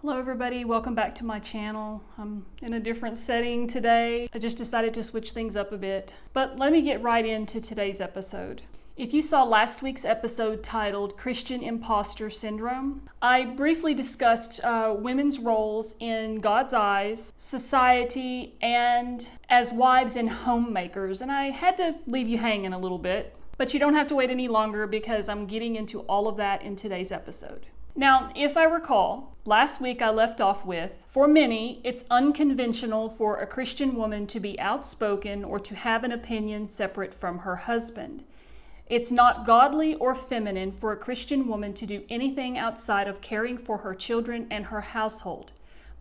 Hello everybody, welcome back to my channel. I'm in a different setting today. I just decided to switch things up a bit. But let me get right into today's episode. If you saw last week's episode titled Christian Imposter Syndrome, I briefly discussed women's roles in God's eyes, society, and as wives and homemakers, and I had to leave you hanging a little bit. But you don't have to wait any longer because I'm getting into all of that in today's episode. Now, if I recall, last week I left off with, for many, it's unconventional for a Christian woman to be outspoken or to have an opinion separate from her husband. It's not godly or feminine for a Christian woman to do anything outside of caring for her children and her household.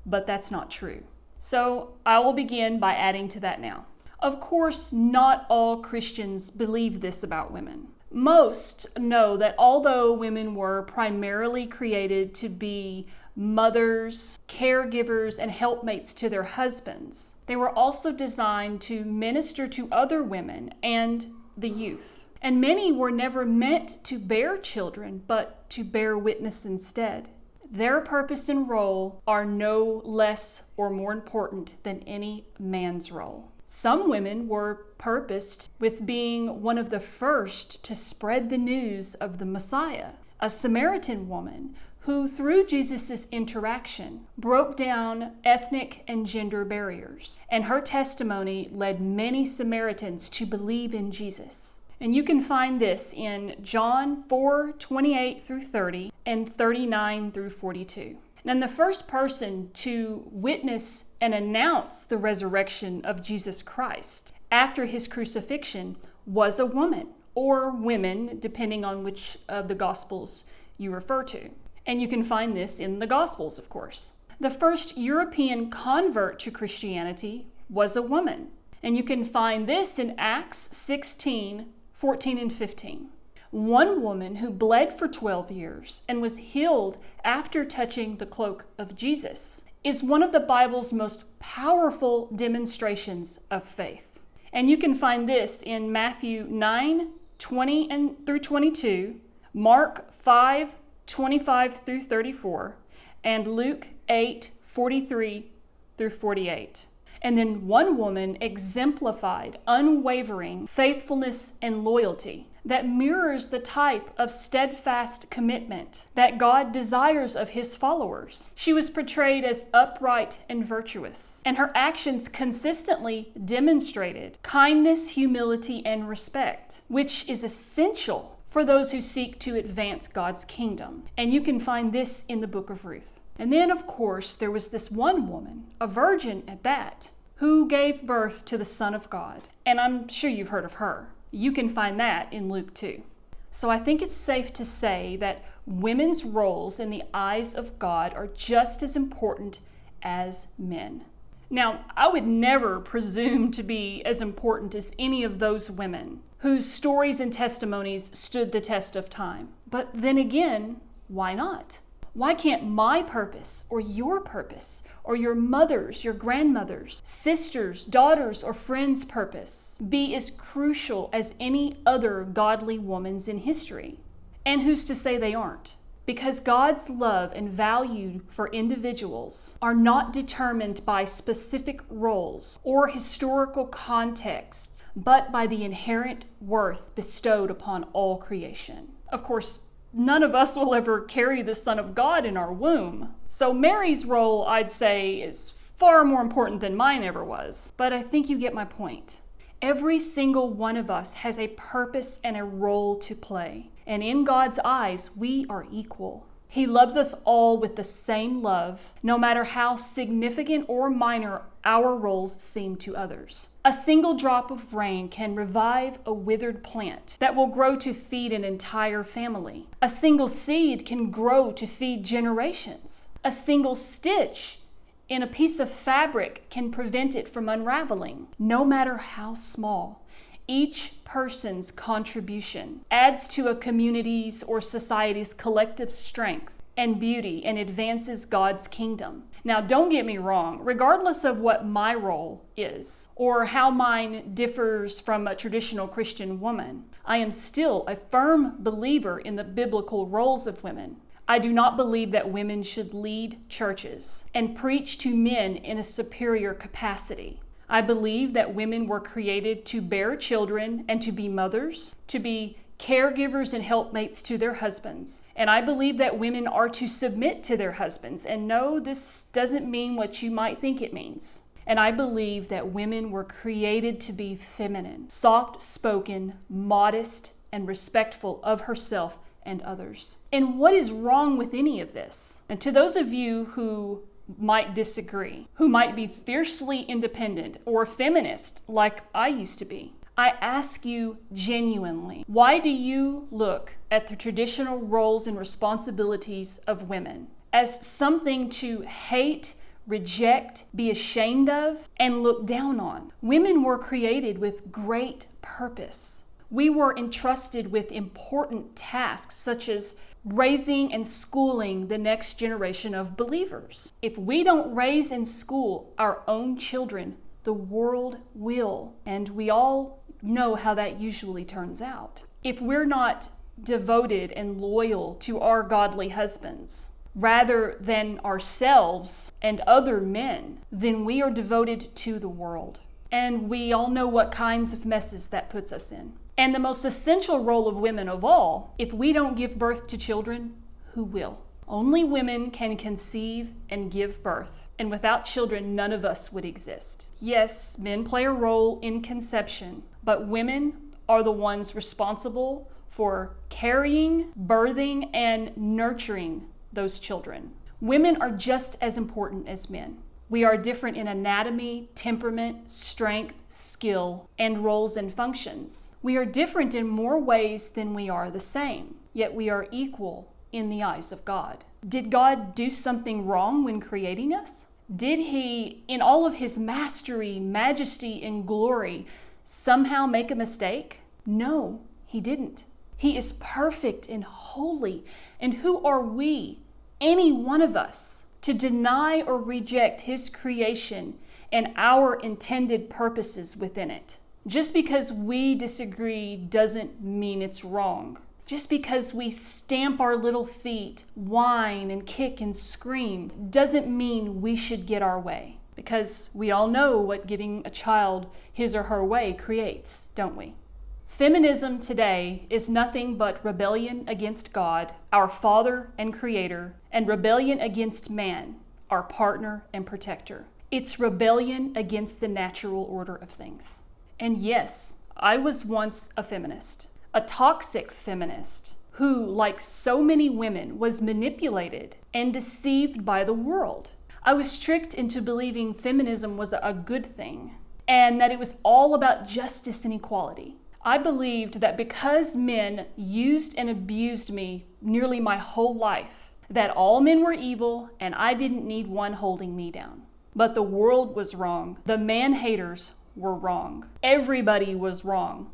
But that's not true. So I will begin by adding to that now. Of course, not all Christians believe this about women. Most know that although women were primarily created to be mothers, caregivers, and helpmates to their husbands, they were also designed to minister to other women and the youth. And many were never meant to bear children, but to bear witness instead. Their purpose and role are no less or more important than any man's role. Some women were purposed with being one of the first to spread the news of the Messiah, a Samaritan woman who, through Jesus' interaction, broke down ethnic and gender barriers. And her testimony led many Samaritans to believe in Jesus. And you can find this in John 4:28 through 30 and 39 through 42. And the first person to witness and announce the resurrection of Jesus Christ after his crucifixion was a woman, or women, depending on which of the Gospels you refer to. And you can find this in the Gospels, of course. The first European convert to Christianity was a woman. And you can find this in Acts 16:14 and 15. One woman who bled for 12 years and was healed after touching the cloak of Jesus is one of the Bible's most powerful demonstrations of faith. And you can find this in Matthew 9:20 through 22, Mark 5:25 through 34, and Luke 8:43 through 48. And then one woman exemplified unwavering faithfulness and loyalty that mirrors the type of steadfast commitment that God desires of his followers. She was portrayed as upright and virtuous, and her actions consistently demonstrated kindness, humility, and respect, which is essential for those who seek to advance God's kingdom. And you can find this in the book of Ruth. And then, of course, there was this one woman, a virgin at that, who gave birth to the Son of God. And I'm sure you've heard of her. You can find that in Luke 2. So I think it's safe to say that women's roles in the eyes of God are just as important as men. Now, I would never presume to be as important as any of those women whose stories and testimonies stood the test of time. But then again, why not? Why can't my purpose or your purpose or your mother's, your grandmother's, sisters, daughters, or friends' purpose be as crucial as any other godly woman's in history? And who's to say they aren't? Because God's love and value for individuals are not determined by specific roles or historical contexts, but by the inherent worth bestowed upon all creation. Of course, none of us will ever carry the Son of God in our womb. So Mary's role, I'd say, is far more important than mine ever was. But I think you get my point. Every single one of us has a purpose and a role to play. And in God's eyes, we are equal. He loves us all with the same love, no matter how significant or minor our roles seem to others. A single drop of rain can revive a withered plant that will grow to feed an entire family. A single seed can grow to feed generations. A single stitch in a piece of fabric can prevent it from unraveling, no matter how small. Each person's contribution adds to a community's or society's collective strength and beauty and advances God's kingdom. Now, don't get me wrong, regardless of what my role is or how mine differs from a traditional Christian woman, I am still a firm believer in the biblical roles of women. I do not believe that women should lead churches and preach to men in a superior capacity. I believe that women were created to bear children and to be mothers, to be caregivers and helpmates to their husbands. And I believe that women are to submit to their husbands. And no, this doesn't mean what you might think it means. And I believe that women were created to be feminine, soft-spoken, modest, and respectful of herself and others. And what is wrong with any of this? And to those of you who might disagree, who might be fiercely independent or feminist like I used to be, I ask you genuinely, why do you look at the traditional roles and responsibilities of women as something to hate, reject, be ashamed of, and look down on? Women were created with great purpose. We were entrusted with important tasks such as raising and schooling the next generation of believers. If we don't raise and school our own children, the world will. And we all know how that usually turns out. If we're not devoted and loyal to our godly husbands, rather than ourselves and other men, then we are devoted to the world. And we all know what kinds of messes that puts us in. And the most essential role of women of all, if we don't give birth to children, who will? Only women can conceive and give birth. And without children, none of us would exist. Yes, men play a role in conception, but women are the ones responsible for carrying, birthing, and nurturing those children. Women are just as important as men. We are different in anatomy, temperament, strength, skill, and roles and functions. We are different in more ways than we are the same, yet we are equal in the eyes of God. Did God do something wrong when creating us? Did He, in all of His mastery, majesty, and glory, somehow make a mistake? No, He didn't. He is perfect and holy. And who are we, any one of us, to deny or reject His creation and our intended purposes within it? Just because we disagree doesn't mean it's wrong. Just because we stamp our little feet, whine and kick and scream, doesn't mean we should get our way. Because we all know what getting a child his or her way creates, don't we? Feminism today is nothing but rebellion against God, our Father and Creator, and rebellion against man, our partner and protector. It's rebellion against the natural order of things. And yes, I was once a feminist, a toxic feminist who, like so many women, was manipulated and deceived by the world. I was tricked into believing feminism was a good thing and that it was all about justice and equality. I believed that because men used and abused me nearly my whole life, that all men were evil and I didn't need one holding me down. But the world was wrong. The man-haters were wrong. Everybody was wrong.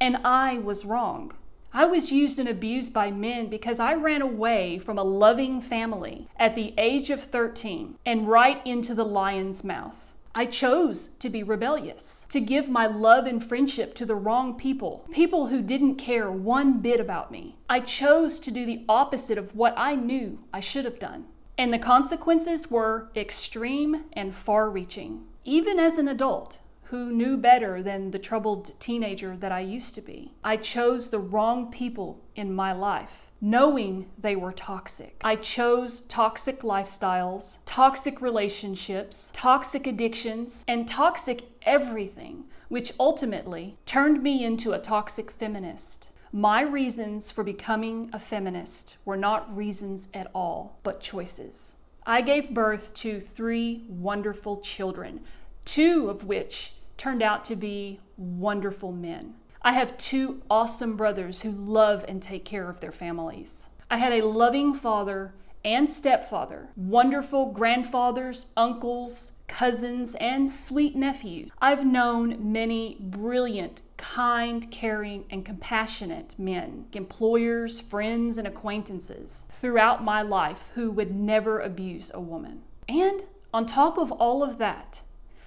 And I was wrong. I was used and abused by men because I ran away from a loving family at the age of 13 and right into the lion's mouth. I chose to be rebellious, to give my love and friendship to the wrong people who didn't care one bit about me. I chose to do the opposite of what I knew I should have done. And the consequences were extreme and far-reaching. Even as an adult who knew better than the troubled teenager that I used to be, I chose the wrong people in my life, knowing they were toxic. I chose toxic lifestyles, toxic relationships, toxic addictions, and toxic everything, which ultimately turned me into a toxic feminist. My reasons for becoming a feminist were not reasons at all, but choices. I gave birth to 3 wonderful children, 2 of which turned out to be wonderful men. I have 2 awesome brothers who love and take care of their families. I had a loving father and stepfather, wonderful grandfathers, uncles, cousins, and sweet nephews. I've known many brilliant, kind, caring, and compassionate men, employers, friends, and acquaintances throughout my life who would never abuse a woman. And on top of all of that,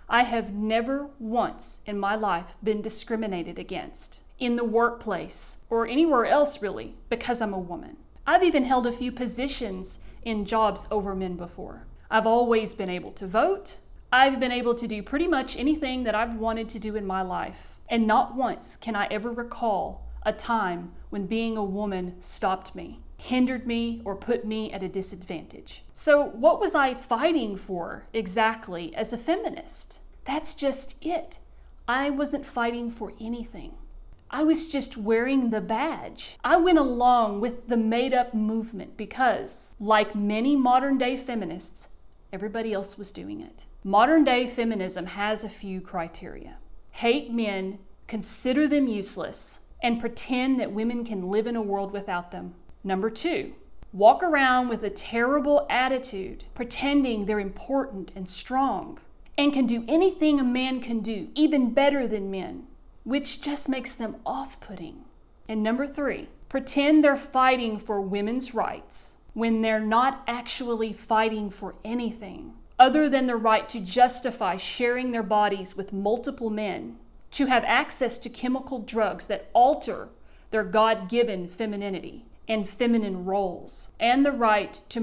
I have never once in my life been discriminated against in the workplace or anywhere else really because I'm a woman. I've even held a few positions in jobs over men before. I've always been able to vote. I've been able to do pretty much anything that I've wanted to do in my life. And not once can I ever recall a time when being a woman stopped me, hindered me, or put me at a disadvantage. So what was I fighting for exactly as a feminist? That's just it. I wasn't fighting for anything. I was just wearing the badge. I went along with the made-up movement because, like many modern-day feminists, everybody else was doing it. Modern-day feminism has a few criteria. Hate men, consider them useless, and pretend that women can live in a world without them. Number 2, walk around with a terrible attitude, pretending they're important and strong, and can do anything a man can do, even better than men, which just makes them off-putting. And number 3, pretend they're fighting for women's rights when they're not actually fighting for anything other than the right to justify sharing their bodies with multiple men, to have access to chemical drugs that alter their God-given femininity and feminine roles, and the right to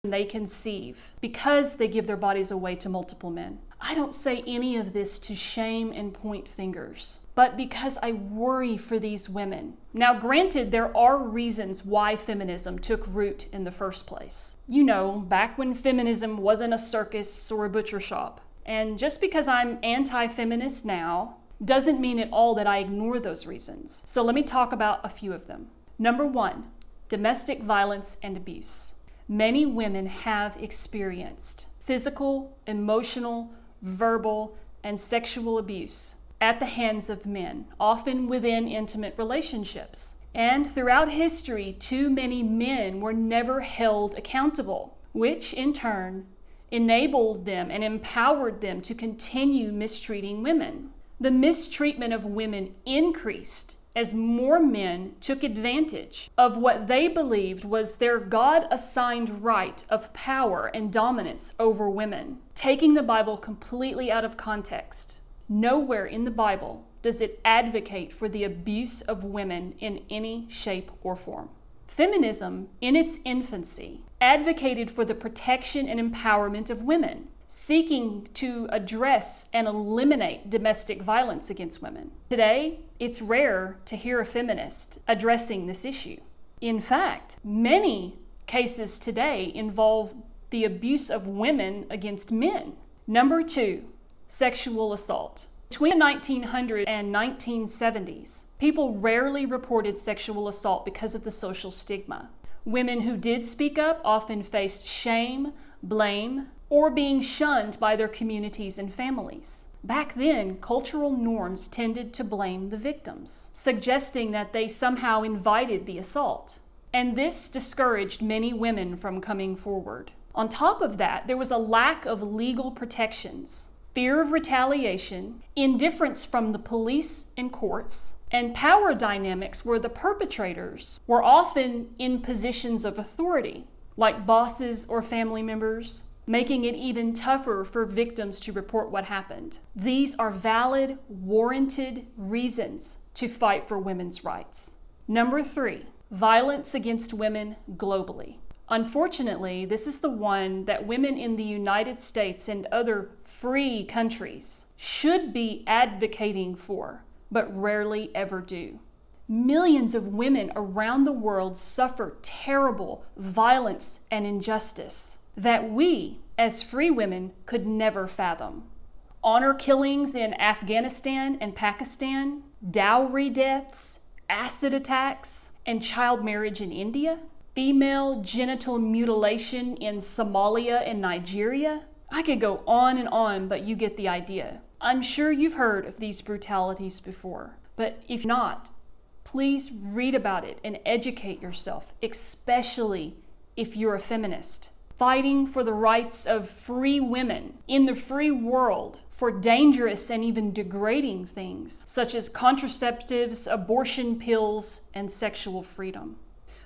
they conceive because they give their bodies away to multiple men. I don't say any of this to shame and point fingers, but because I worry for these women. Now, granted, there are reasons why feminism took root in the first place. You know, back when feminism wasn't a circus or a butcher shop. And just because I'm anti-feminist now doesn't mean at all that I ignore those reasons. So let me talk about a few of them. Number 1, domestic violence and abuse. Many women have experienced physical, emotional, verbal, and sexual abuse at the hands of men, often within intimate relationships. And throughout history, too many men were never held accountable, which in turn enabled them and empowered them to continue mistreating women. The mistreatment of women increased as more men took advantage of what they believed was their God-assigned right of power and dominance over women, taking the Bible completely out of context. Nowhere in the Bible does it advocate for the abuse of women in any shape or form. Feminism, in its infancy, advocated for the protection and empowerment of women, seeking to address and eliminate domestic violence against women. Today, it's rare to hear a feminist addressing this issue. In fact, many cases today involve the abuse of women against men. Number 2, sexual assault. Between the 1900s and 1970s, people rarely reported sexual assault because of the social stigma. Women who did speak up often faced shame, blame, or being shunned by their communities and families. Back then, cultural norms tended to blame the victims, suggesting that they somehow invited the assault. And this discouraged many women from coming forward. On top of that, there was a lack of legal protections, fear of retaliation, indifference from the police and courts, and power dynamics where the perpetrators were often in positions of authority, like bosses or family members, making it even tougher for victims to report what happened. These are valid, warranted reasons to fight for women's rights. Number 3, violence against women globally. Unfortunately, this is the one that women in the United States and other free countries should be advocating for, but rarely ever do. Millions of women around the world suffer terrible violence and injustice that we, as free women, could never fathom. Honor killings in Afghanistan and Pakistan, dowry deaths, acid attacks, and child marriage in India, female genital mutilation in Somalia and Nigeria. I could go on and on, but you get the idea. I'm sure you've heard of these brutalities before, but if not, please read about it and educate yourself, especially if you're a feminist. Fighting for the rights of free women in the free world for dangerous and even degrading things, such as contraceptives, abortion pills, and sexual freedom.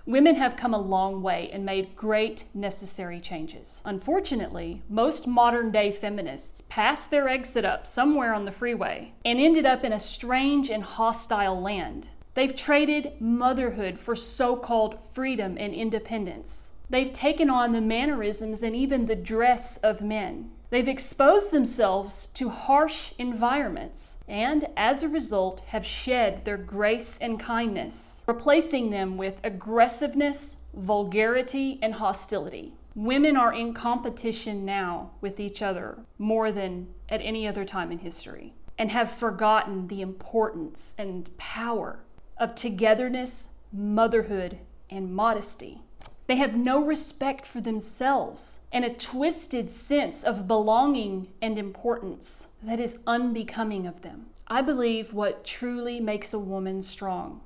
Women have come a long way and made great necessary changes. Unfortunately, most modern-day feminists passed their exit up somewhere on the freeway and ended up in a strange and hostile land. They've traded motherhood for so-called freedom and independence. They've taken on the mannerisms and even the dress of men. They've exposed themselves to harsh environments and, as a result, have shed their grace and kindness, replacing them with aggressiveness, vulgarity, and hostility. Women are in competition now with each other more than at any other time in history, and have forgotten the importance and power of togetherness, motherhood, and modesty. They have no respect for themselves and a twisted sense of belonging and importance that is unbecoming of them. I believe what truly makes a woman strong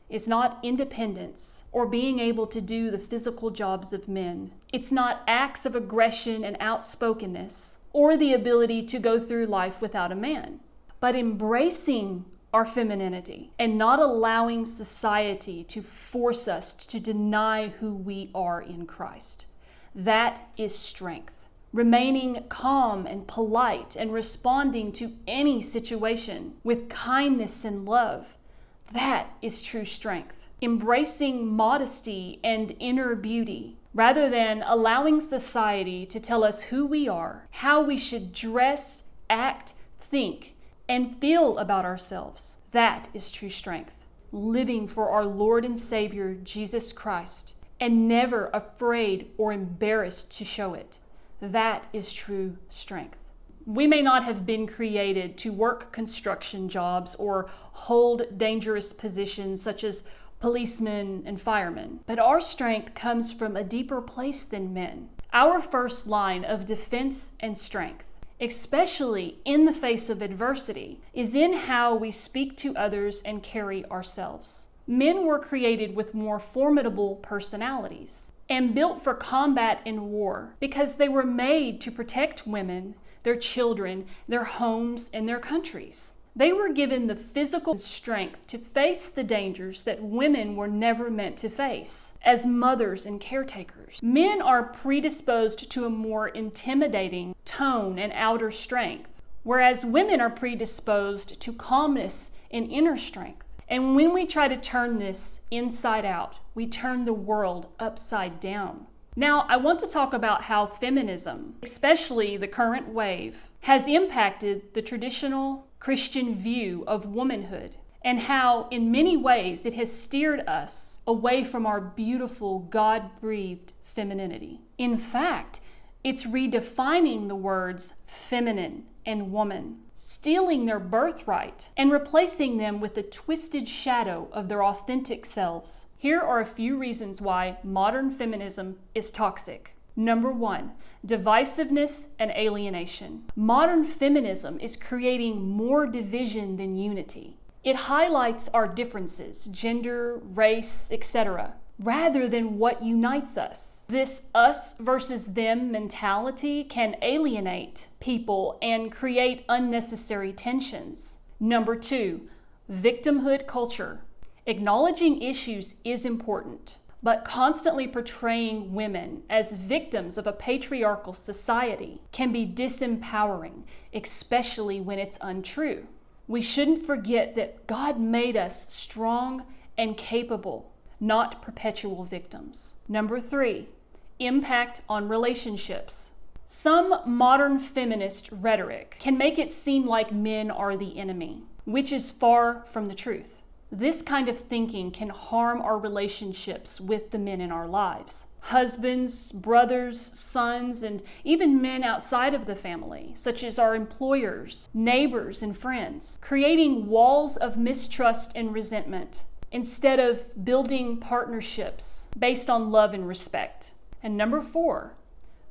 is not independence or being able to do the physical jobs of men. It's not acts of aggression and outspokenness or the ability to go through life without a man, but embracing our femininity and not allowing society to force us to deny who we are in Christ. That is strength. Remaining calm and polite and responding to any situation with kindness and love. That is true strength. Embracing modesty and inner beauty rather than allowing society to tell us who we are, how we should dress, act, think, and feel about ourselves. That is true strength. Living for our Lord and Savior, Jesus Christ, and never afraid or embarrassed to show it. That is true strength. We may not have been created to work construction jobs or hold dangerous positions such as policemen and firemen, but our strength comes from a deeper place than men. Our first line of defense and strength, especially in the face of adversity, is in how we speak to others and carry ourselves. Men were created with more formidable personalities and built for combat and war because they were made to protect women, their children, their homes, and their countries. They were given the physical strength to face the dangers that women were never meant to face as mothers and caretakers. Men are predisposed to a more intimidating tone and outer strength, whereas women are predisposed to calmness and inner strength. And when we try to turn this inside out, we turn the world upside down. Now, I want to talk about how feminism, especially the current wave, has impacted the traditional Christian view of womanhood, and how, in many ways, it has steered us away from our beautiful, God-breathed femininity. In fact, it's redefining the words feminine and woman, stealing their birthright, and replacing them with the twisted shadow of their authentic selves. Here are a few reasons why modern feminism is toxic. Number 1, divisiveness and alienation. Modern feminism is creating more division than unity. It highlights our differences, gender, race, etc., rather than what unites us. This us versus them mentality can alienate people and create unnecessary tensions. Number 2, victimhood culture. Acknowledging issues is important, but constantly portraying women as victims of a patriarchal society can be disempowering, especially when it's untrue. We shouldn't forget that God made us strong and capable, not perpetual victims. Number 3, impact on relationships. Some modern feminist rhetoric can make it seem like men are the enemy, which is far from the truth. This kind of thinking can harm our relationships with the men in our lives. Husbands, brothers, sons, and even men outside of the family, such as our employers, neighbors, and friends, creating walls of mistrust and resentment instead of building partnerships based on love and respect. And number 4,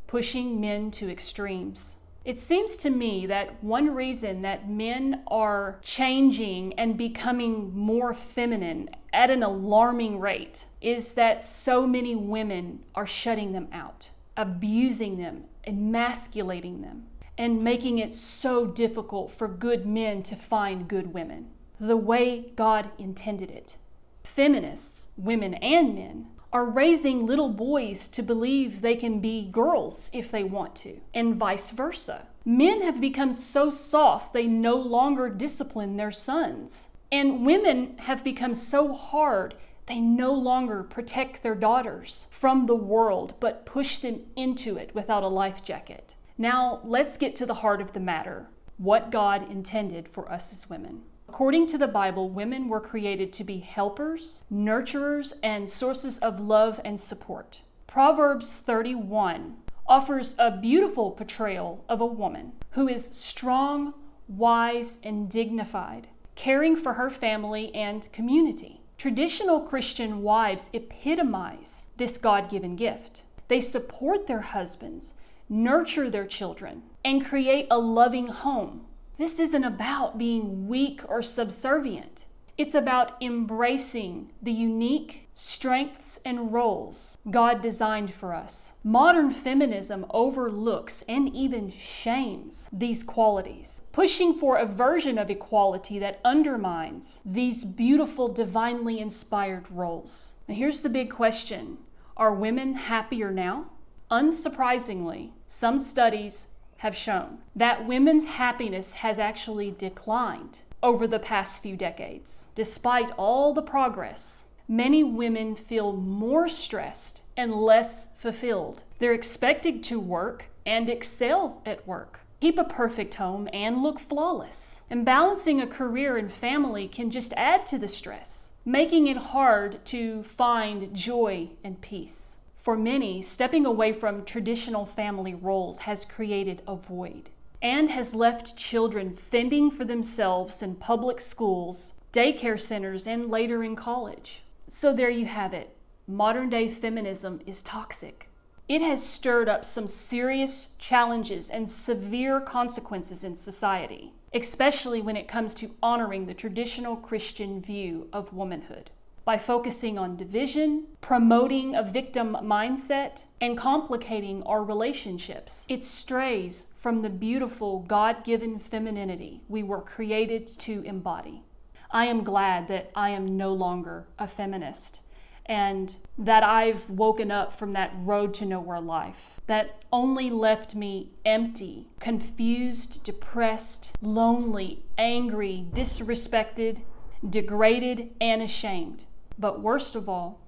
pushing men to extremes. It seems to me that one reason that men are changing and becoming more feminine at an alarming rate is that so many women are shutting them out, abusing them, emasculating them, and making it so difficult for good men to find good women, the way God intended it. Feminists, women and men, are raising little boys to believe they can be girls if they want to, and vice versa. Men have become so soft they no longer discipline their sons. And women have become so hard, they no longer protect their daughters from the world, but push them into it without a life jacket. Now, let's get to the heart of the matter, what God intended for us as women. According to the Bible, women were created to be helpers, nurturers, and sources of love and support. Proverbs 31 offers a beautiful portrayal of a woman who is strong, wise, and dignified, caring for her family and community. Traditional Christian wives epitomize this God-given gift. They support their husbands, nurture their children, and create a loving home. This isn't about being weak or subservient. It's about embracing the unique strengths and roles God designed for us. Modern feminism overlooks and even shames these qualities, pushing for a version of equality that undermines these beautiful, divinely inspired roles. Now, here's the big question. Are women happier now? Unsurprisingly, some studies have shown that women's happiness has actually declined over the past few decades. Despite all the progress, many women feel more stressed and less fulfilled. They're expected to work and excel at work, keep a perfect home, and look flawless. And balancing a career and family can just add to the stress, making it hard to find joy and peace. For many, stepping away from traditional family roles has created a void and has left children fending for themselves in public schools, daycare centers, and later in college. So there you have it. Modern day feminism is toxic. It has stirred up some serious challenges and severe consequences in society, especially when it comes to honoring the traditional Christian view of womanhood. By focusing on division, promoting a victim mindset, and complicating our relationships, it strays from the beautiful God-given femininity we were created to embody. I am glad that I am no longer a feminist and that I've woken up from that road to nowhere life that only left me empty, confused, depressed, lonely, angry, disrespected, degraded, and ashamed. But worst of all,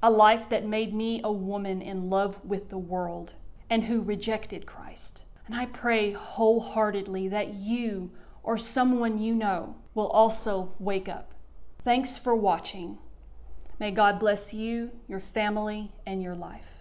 a life that made me a woman in love with the world and who rejected Christ. And I pray wholeheartedly that you or someone you know will also wake up. Thanks for watching. May God bless you, your family, and your life.